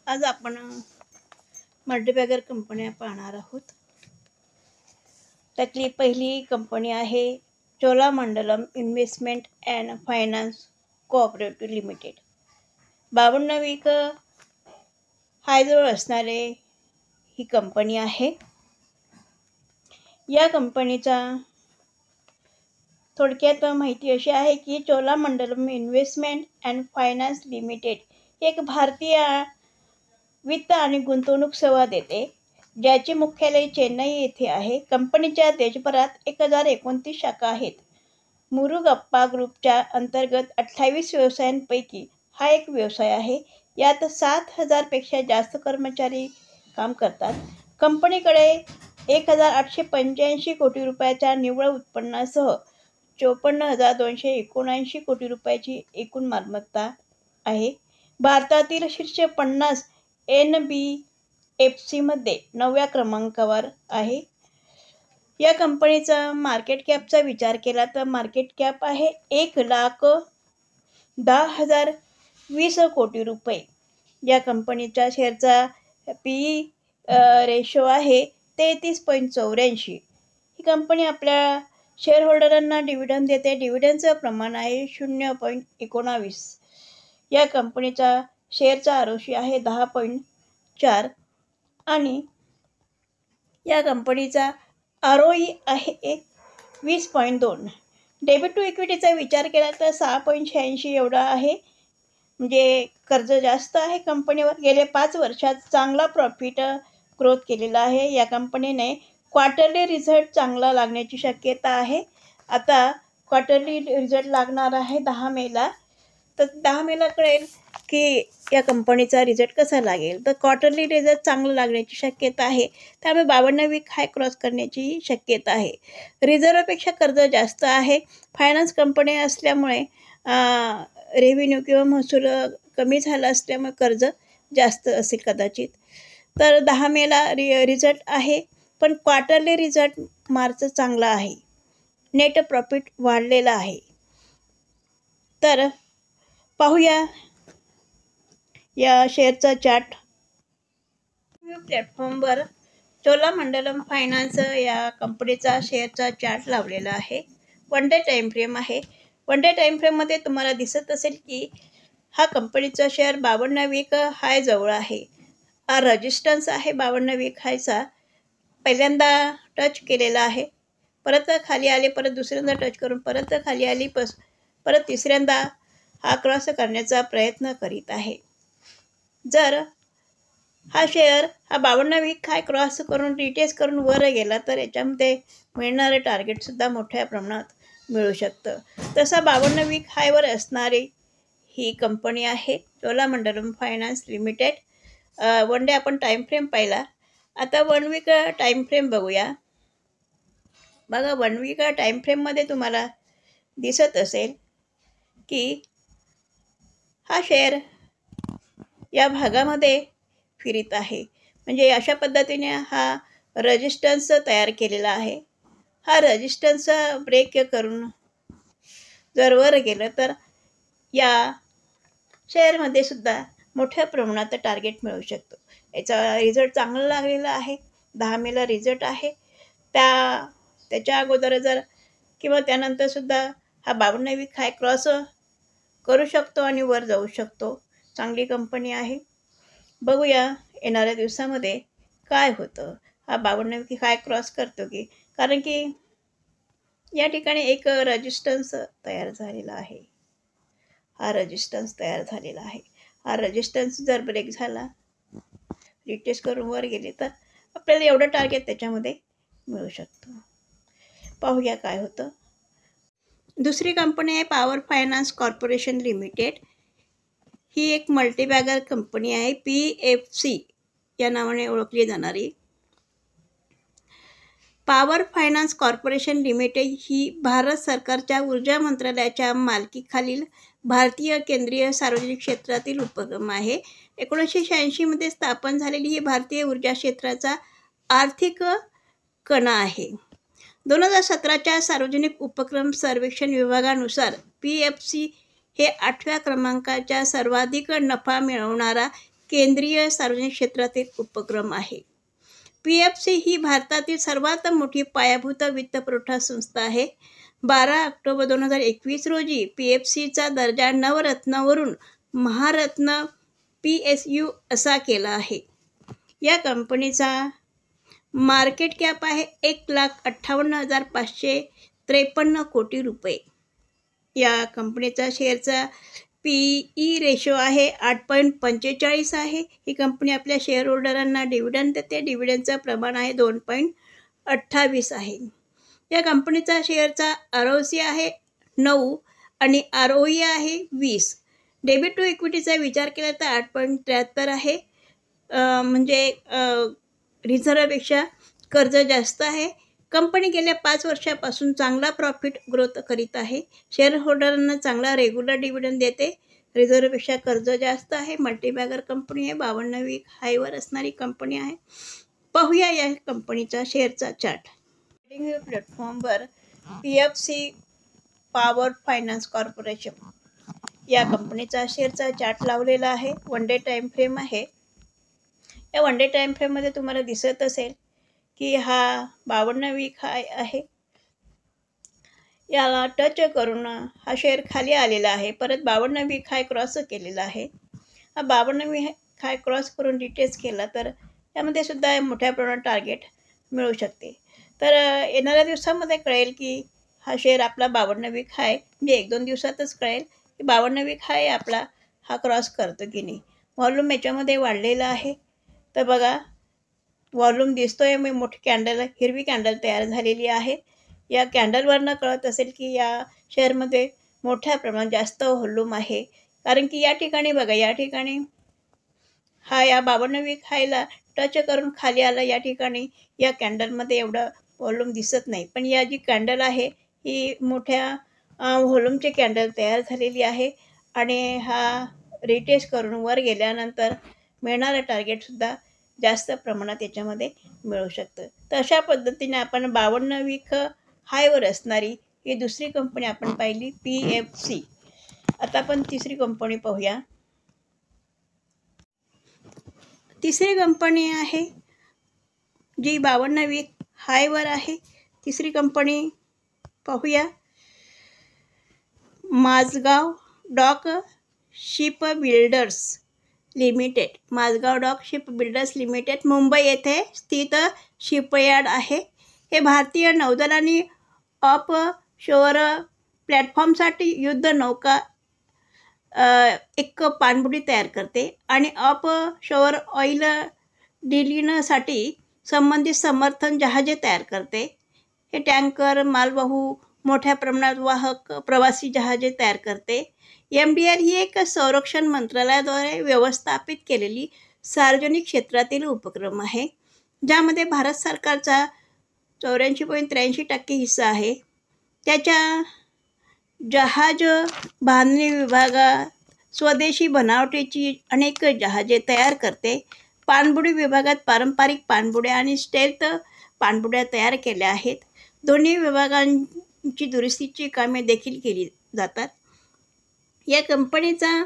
आज आपण मल्टीबॅगर कंपन्या पाहणार आहोत। त्यातली पहिली कंपनी आहे Cholamandalam investment and finance cooperative limited. 52 week हायजवळ असणारे ही कंपनी आहे। या कंपनीचा थोडक्यात माहिती अशी आहे की Cholamandalam investment and finance limited एक भारतीय वित्त आणि गुंतवणूक सेवा देते, ज्याचे मुख्यालय चेन्नई येथे आहे। कंपनीच्या देशभरात 1029 शाखा आहेत। मुरुगप्पा ग्रुपच्या अंतर्गत 28 व्यवसायांपैकी हा एक व्यवसाय आहे। यात 7,000 पेक्षा जास्त कर्मचारी काम करतात। कंपनीकडे 1,885 कोटी रुपयाच्या निव्वळ उत्पन्नासह 54,279 कोटी रुपयाची एकूण मालमत्ता आहे। भारतातील शीर्ष 50 NBFC मध्ये 9व्या क्रमांकावर आहे। या कंपनीचा मार्केट कॅपचा विचार केला तर मार्केट कॅप आहे 1,10,020 कोटी रुपये। या कंपनीच्या शेअरचा PE रेशो आहे 33.84। ही कंपनी आपल्या शेअर होल्डरांना डिव्हिडंड देते। डिव्हिडंडचं प्रमाण आहे 0.19। या कंपनीचा शेअरचा ROC आहे 10.4 आणि या कंपनीचा ROE आहे 20.2। डेबिट टू इक्विटीचा विचार केला तर 6.86 एवढा आहे, म्हणजे कर्ज जास्त आहे कंपनीवर। गेले 5 वर्षात चांगला प्रॉफिट ग्रोथ केलेला आहे। या कंपनीने क्वार्टरली रिझल्ट चांगला लागण्याची शक्यता आहे। आता क्वार्टरली रिझल्ट लागणार आहे 10 मेला, तर 10 मेला कळेल की या कंपनीचा रिझल्ट कसा लागेल। तर क्वार्टरली रिझल्ट चांगलं लागण्याची शक्यता आहे, त्यामुळे 52 वीक हाय क्रॉस करण्याची शक्यता आहे। रिझर्वपेक्षा कर्ज जास्त आहे। फायनान्स कंपनी असल्यामुळे रेव्हेन्यू किंवा महसूल कमी झाला असल्यामुळे कर्ज जास्त असेल कदाचित। तर 10 मेला रिझल्ट आहे, पण क्वार्टरली रिझल्ट मार्च चांगला आहे। नेट प्रॉफिट वाढलेला आहे। तर पाहूया या शेअरचा चार्ट। प्लॅटफॉर्मवर चोलामंडलम फायनान्स या कंपनीचा शेअरचा चार्ट लावलेला आहे। 1 डे टाइम फ्रेम आहे। 1 डे टाइम फ्रेममध्ये तुम्हाला दिसत असेल की हा कंपनीचा शेअर 52 वीक हाय जवळ आहे। हा रेजिस्टन्स आहे 52 वीक हायचा। पहिल्यांदा टच केलेला आहे, परत खाली आले, परत दुसऱ्यांदा टच करून परत खाली आली, परत तिसऱ्यांदा हा क्रॉस करण्याचा प्रयत्न करीत आहे। जर हा शेअर हा 52 वीक हाय क्रॉस करून रिटेस्ट करून वर गेला तर याच्यामध्ये मिळणारे टार्गेटसुद्धा मोठ्या प्रमाणात मिळू शकतं। तसा 52 वीक हायवर असणारी ही कंपनी आहे चोलामंडलम फायनान्स लिमिटेड। 1 डे आपण टाइम फ्रेम पाहिला, आता 1 वीक टाइम फ्रेम बघूया। बघा 1 वीक टाइम फ्रेममध्ये तुम्हाला दिसत असेल की हा शेअर या भागामध्ये फिरत आहे, म्हणजे अशा पद्धतीने हा रेजिस्टन्स तयार केलेला आहे। हा रेजिस्टन्स ब्रेक करून जर वर गेलं तर या शेअरमध्ये सुद्धा मोठ्या प्रमाणात टार्गेट मिळू शकतो। याचा रिझल्ट चांगला लागलेला आहे। 10 मेला रिझल्ट आहे। त्याच्या अगोदर जर किंवा त्यानंतर सुद्धा हा 52 वीक हाय क्रॉस करू शकतो आणि वर जाऊ शकतो। चांगली कंपनी आहे। बघूया येणाऱ्या दिवसामध्ये काय होतं। हा 52 वीक हाय क्रॉस करतो की, कारण की या ठिकाणी एक रेजिस्टन्स तयार झालेला आहे। हा रेजिस्टन्स तयार झालेला आहे। हा रेजिस्टन्स जर ब्रेक झाला, रिटेस्ट करून वर गेले तर आपल्याला एवढं टार्गेट त्याच्यामध्ये मिळू शकतं। पाहूया काय होतं। दुसरी कंपनी आहे पॉवर फायनान्स कॉर्पोरेशन लिमिटेड। ही एक मल्टीबॅगर कंपनी आहे, PFC या नावाने ओळखली जाणारी। पॉवर फायनान्स कॉर्पोरेशन लिमिटेड ही भारत सरकारच्या ऊर्जा मंत्रालयाच्या मालकीखालील भारतीय केंद्रीय सार्वजनिक क्षेत्रातील उपक्रम आहे। 1986 मध्ये स्थापन झालेली ही भारतीय ऊर्जा क्षेत्राचा आर्थिक कणा आहे। 2017च्या सार्वजनिक उपक्रम सर्वेक्षण विभागानुसार PFC हे 8व्या क्रमांकाच्या सर्वाधिक नफा मिळवणारा केंद्रीय सार्वजनिक क्षेत्रातील उपक्रम आहे. PFC ही भारतातील सर्वात मोठी पायाभूत वित्तपुरवठा संस्था आहे. 12 ऑक्टोबर 2021 रोजी PFCचा दर्जा नवरत्नवरून महारत्न PSU असा केला आहे. या कंपनीचा मार्केट कॅप आहे 1,58,553 कोटी रुपये. या कंपनीचा शेअरचा PE रेशो आहे 8.45 आहे. ही कंपनी आपल्या शेअर होल्डरांना डिव्हिडंड देते. डिव्हिडंडचं प्रमाण आहे 2.28 आहे. या कंपनीचा शेअरचा ROC आहे 9 आणि ROE आहे 20. डेबिट टू इक्विटीचा विचार केला तर 8.73 आहे. म्हणजे रिझर्वपेक्षा कर्ज जास्त आहे. कंपनी गेल्या 5 वर्षापासून चांगला प्रॉफिट ग्रोथ करीत आहे. शेअर होल्डरांना चांगला रेग्युलर डिव्हिडंड देते. रिझर्वपेक्षा कर्ज जास्त आहे. मल्टीबॅगर कंपनी आहे. 52 वीक हायवर असणारी कंपनी आहे. पाहूया या कंपनीचा शेअरचा चार्ट. ट्रेडिंग व्ह्यू प्लॅटफॉर्मवर PFC पॉवर फायनान्स कॉर्पोरेशन या कंपनीचा शेअरचा चार्ट लावलेला आहे. 1 डे टाईम फ्रेम आहे. या 1 डे टाईम फ्रेममध्ये तुम्हाला दिसत असेल की हा 52 वीक हाय आहे. याला टच करून हा शेअर खाली आलेला आहे. परत 52 वीक हाय क्रॉस केलेला आहे. हा 52 वीक हाय क्रॉस करून रिटेस्ट केला तर यामध्ये सुद्धा मोठ्या प्रमाणात टार्गेट मिळू शकते. तर येणाऱ्या दिवसामध्ये कळेल की हा शेअर आपला 52 वीक हाय म्हणजे 1-2 दिवसातच कळेल की 52 वीक हाय आपला हा क्रॉस करतो की नाही. व्हॉल्यूम याच्यामध्ये वाढलेला आहे. तर बघा व्हॉल्यूम दिसतोय. मी मोठी कॅन्डल हिरवी कॅन्डल तयार झालेली आहे. या कॅन्डलवरनं कळत असेल की या शेअरमध्ये मोठ्या प्रमाणात जास्त व्हॉल्यूम आहे. कारण की या ठिकाणी बघा या ठिकाणी हा या 52 वीक हायला टच करून खाली आला. या ठिकाणी या कॅन्डलमध्ये एवढं व्हॉल्यूम दिसत नाही. पण या जी कॅन्डल आहे ही मोठ्या व्हॉल्यूमची कॅन्डल तयार झालेली आहे आणि हा रिटेस्ट करून वर गेल्यानंतर मिळणारं टार्गेटसुद्धा जास्त प्रमाणात याच्यामध्ये मिळू शकतं. तर अशा पद्धतीने आपण 52 वीक हायवर असणारी ही दुसरी कंपनी आपण पाहिली PFC. आता आपण तिसरी कंपनी पाहूया. तिसरी कंपनी आहे जी 52 वीक हायवर आहे. तिसरी कंपनी पाहूया Mazagon dock ship builders limited. Mazagon dock ship builders limited Mumbai येथे स्थित शिपयार्ड आहे. हे भारतीय नौदल आणि ऑफ शोअर प्लॅटफॉर्मसाठी युद्ध नौका एक पाणबुडी तयार करते आणि ऑफ शोअर ऑइल डिलिंगसाठी संबंधित समर्थन जहाजे तयार करते. हे टँकर मालवाहू मोठ्या प्रमाणात वाहक प्रवासी जहाजे तयार करते. MDR ही एक संरक्षण मंत्रालयाद्वारे व्यवस्थापित केलेली सार्वजनिक क्षेत्रातील उपक्रम आहे ज्यामध्ये भारत सरकारचा 84.83% हिस्सा आहे. त्याच्या जहाज बांधणी विभागात स्वदेशी बनावटीची अनेक जहाजे तयार करते. पाणबुडी विभागात पारंपरिक पाणबुड्या आणि स्टेल्थ पाणबुड्या तयार केल्या आहेत. दोन्ही विभागांची दुरुस्तीची कामे देखील केली जातात. या कंपनीचा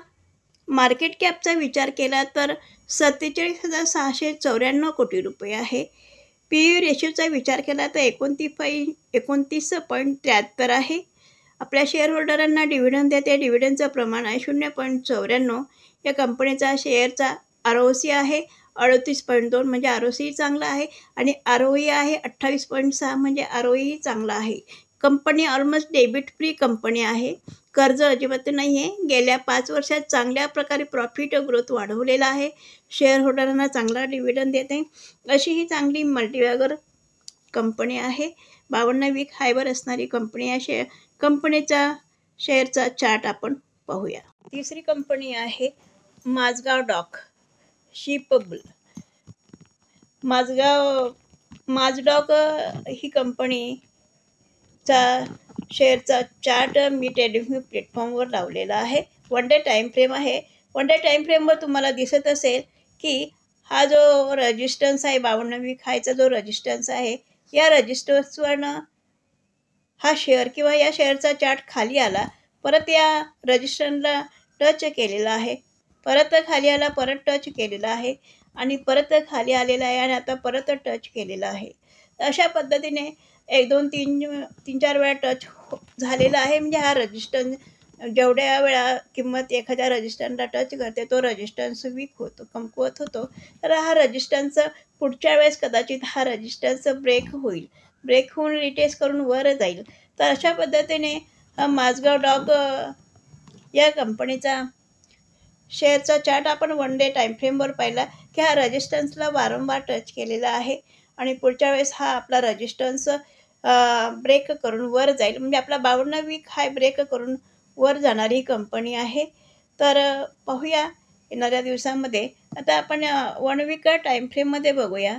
मार्केट कॅपचा विचार केला तर 47,694 कोटी रुपये आहे. PE रेशोचा विचार केला तर 29.73 आहे. आपल्या शेअर होल्डरांना डिव्हिडंड देते. डिव्हिडंडचं प्रमाण आहे 0.94. या कंपनीचा शेअरचा ROC आहे 38.2 म्हणजे ROC चांगला आहे आणि ROE आहे 28.6 म्हणजे ROE चांगला आहे. Company almost debit free company आहे. कर्ज अजिबात नाही आहे. गेल्या 5 वर्षात चांगल्या प्रकारे प्रॉफिट ग्रोथ वाढवलेला आहे. शेअर होल्डरांना चांगला डिव्हिडंड देते. अशी ही चांगली मल्टीबॅगर कंपनी आहे. 52 वीक हायवर असणारी कंपनी आहे. कंपनीचा शेअरचा चार्ट आपण पाहूया. तिसरी कंपनी आहे माझगाव डॉक शिपबुल. माझडॉक ही कंपनीचा शेअरचा चार्ट मी ट्रेडिंग प्लॅटफॉर्मवर लावलेला आहे. 1 डे टाईम फ्रेम आहे. 1 डे टाईम फ्रेमवर तुम्हाला दिसत असेल की हा जो रजिस्टन्स आहे 52 वीक हायचा जो रजिस्टन्स आहे या रजिस्टन्सवरनं हा शेअर किंवा या शेअरचा चार्ट खाली आला. परत या रजिस्टन्सला टच केलेला आहे. परत खाली आला, परत टच केलेला आहे आणि परत खाली आलेला आहे आणि आता परत टच केलेला आहे. अशा पद्धतीने 1 2 3 3-4 वेळा टच झालेला आहे. म्हणजे हा रेझिस्टन्स जेवढ्या वेळा किंमत एखाद्या रेझिस्टन्सला टच करते तो रेझिस्टन्स वीक होतो, कमकुवत होतो. तर हा रेझिस्टन्स पुढच्या वेळेस कदाचित हा रेझिस्टन्स ब्रेक होईल. ब्रेक होऊन रिटेस्ट करून वर जाईल. तर अशा पद्धतीने माझगाव डॉग या कंपनीचा शेअरचा चार्ट आपण 1 डे टाईम फ्रेमवर पाहिला की हा रेझिस्टन्सला वारंवार टच केलेला आहे आणि पुढच्या वेळेस हा आपला रेझिस्टन्स ब्रेक करून वर जाईल. म्हणजे आपला 52 वीक हाय ब्रेक करून वर जाणारी कंपनी आहे. तर पाहूया येणाऱ्या दिवसामध्ये. आता आपण 1 वीक टाईम फ्रेममध्ये बघूया.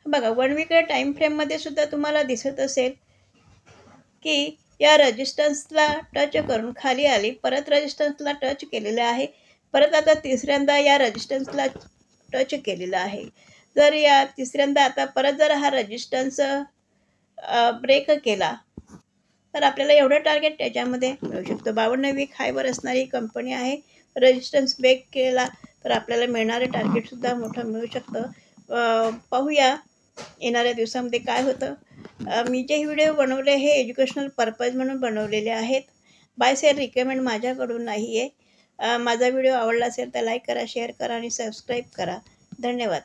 बघा 1 वीक टाईम फ्रेममध्ये सुद्धा तुम्हाला दिसत असेल की या रेझिस्टन्सला टच करून खाली आली, परत रेझिस्टन्सला टच केलेलं आहे, परत आता तिसऱ्यांदा या रेझिस्टन्सला टच केलेलं आहे. जर या तिसऱ्यांदा आता परत जर हा रेझिस्टन्स ब्रेक केला तर आपल्याला एवढं टार्गेट त्याच्यामध्ये मिळू शकतं. 52 वीक हायवर असणारी कंपनी आहे. रेझिस्टन्स ब्रेक केला तर आपल्याला मिळणारं टार्गेटसुद्धा मोठं मिळू शकतं. पाहूया येणाऱ्या दिवसामध्ये काय होतं. मी जे व्हिडिओ बनवले हे एज्युकेशनल पर्पज म्हणून बनवलेले आहेत. बाय सेल रिकमेंड माझ्याकडून नाही आहे. माझा व्हिडिओ आवडला असेल तर लाईक करा, शेअर करा आणि सबस्क्राईब करा. धन्यवाद.